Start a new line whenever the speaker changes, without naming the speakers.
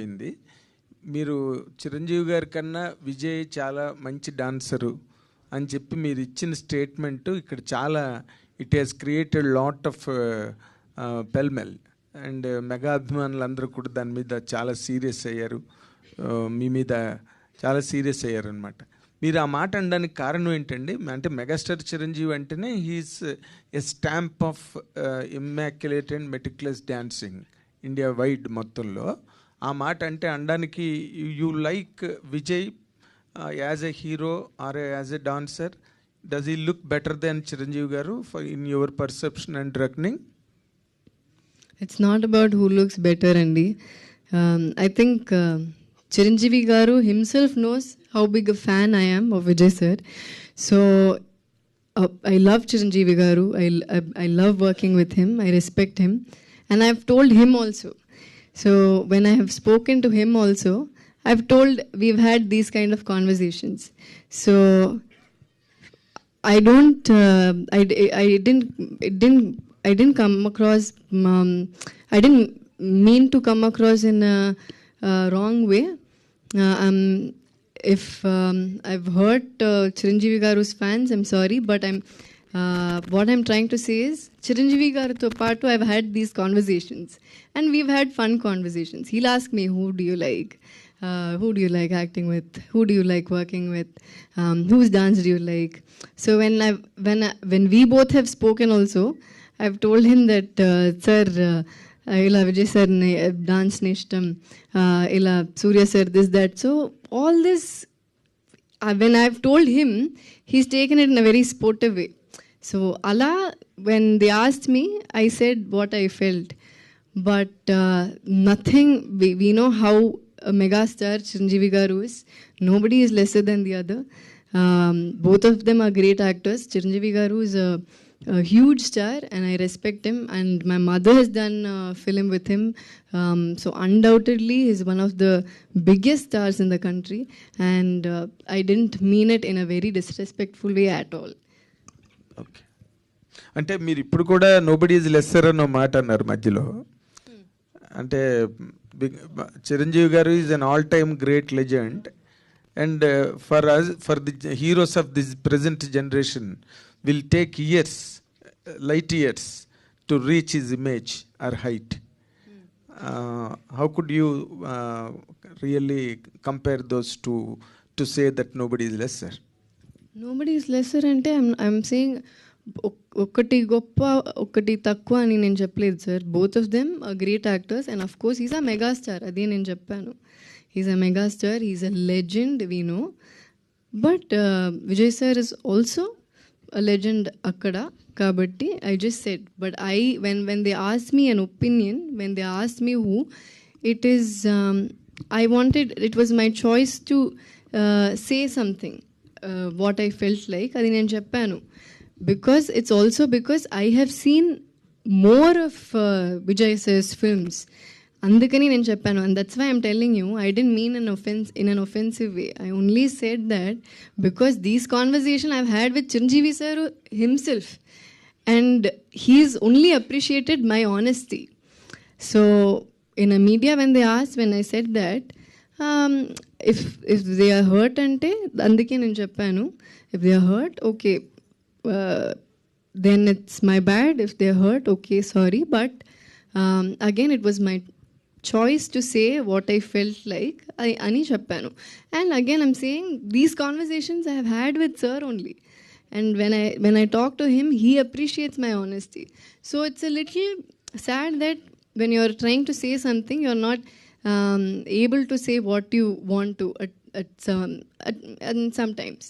అయింది. మీరు చిరంజీవి గారి కన్నా విజయ్ చాలా మంచి డాన్సరు అని చెప్పి మీరు ఇచ్చిన స్టేట్మెంట్ ఇక్కడ చాలా it has created lot of pell mell and mega అభిమానులందరూ కూడా దాని మీద చాలా సీరియస్ అయ్యారు, మీ మీద చాలా సీరియస్ అయ్యారు అనమాట. మీరు ఆ మాట అనడానికి కారణం ఏంటండి? అంటే మెగాస్టార్ చిరంజీవి అంటేనే he is a stamp of immaculate and meticulous dancing India wide మొత్తంలో. ఆ మాట అంటే అనడానికి you like Vijay as a hero or as a dancer, does he look better than Chiranjeevi garu in your perception and reckoning?
It's not about who looks better, Andy. I think Chiranjeevi Garu himself knows how big a fan I am of Vijay sir. So I love Chiranjeevi Garu. I love working with him. I respect him. And I've told him also. So when I have spoken to him also, I've told we've had these kind of conversations. So I don't, I didn't come across, I didn't mean to come across in a wrong way. If I've hurt Chiranjeevi Garu's fans, I'm sorry, but what I'm trying to say is Chiranjeevi Garu to part I've had these conversations and we've had fun conversations. He'll ask me, who do you like? Who do you like acting with? Who do you like working with? Whose dance do you like? So when we both have spoken also, I've told him that, sir, ila Vijay sir dance nishtam, ila Surya sir this, that. So all this, when I've told him, he's taken it in a very sportive way. So Allah, when they asked me, I said what I felt. But nothing, we know how a megastar Chiranjeevi Garu is. Nobody is lesser than the other. Both of them are great actors. Chiranjeevi Garu is a huge star and I respect him, and my mother has done a film with him, so undoubtedly he's one of the biggest stars in the country, and I didn't mean it in a very disrespectful way at all.
Okay, అంటే మీరు ఇప్పుడు కూడా nobody is lesser అన్న మాట అన్నారు మధ్యలో. అంటే చిరంజీవి గారు is an all time great legend, and for the heroes of this present generation will take years, light years, to reach his image or height. How could you really compare those two to say that nobody is lesser?
Nobody is lesser ante I'm saying ఒకటి గొప్ప ఒకటి తక్కువ అని నేను చెప్పలేదు sir. Both of them are great actors and of course is a megastar, అదే నేను చెప్పాను. Is a megastar, is a legend, we know. But Vijay sir is also a legend akkada, kabatti I just said. But when they asked me an opinion, when they asked me who it is, I wanted, it was my choice to say something, what I felt like adi nenu cheppanu, because it's also because I have seen more of Vijay sir's films. అందుకని నేను చెప్పాను, and that's why I'm telling you I didn't mean in an offensive way. I only said that because these conversation I've had with Chiranjeevi sir himself, and he's only appreciated my honesty. So in a media when they asked, when I said that if they are hurt ante అందుకే నేను చెప్పాను, if they are hurt, okay, then it's my bad. If they are hurt, okay, sorry, but again it was my choice to say what I felt like ani cheppanu. And again I'm saying these conversations I have had with sir only, and when I talk to him, he appreciates my honesty. So it's a little sad that when you're trying to say something, you're not able to say what you want to at sometimes.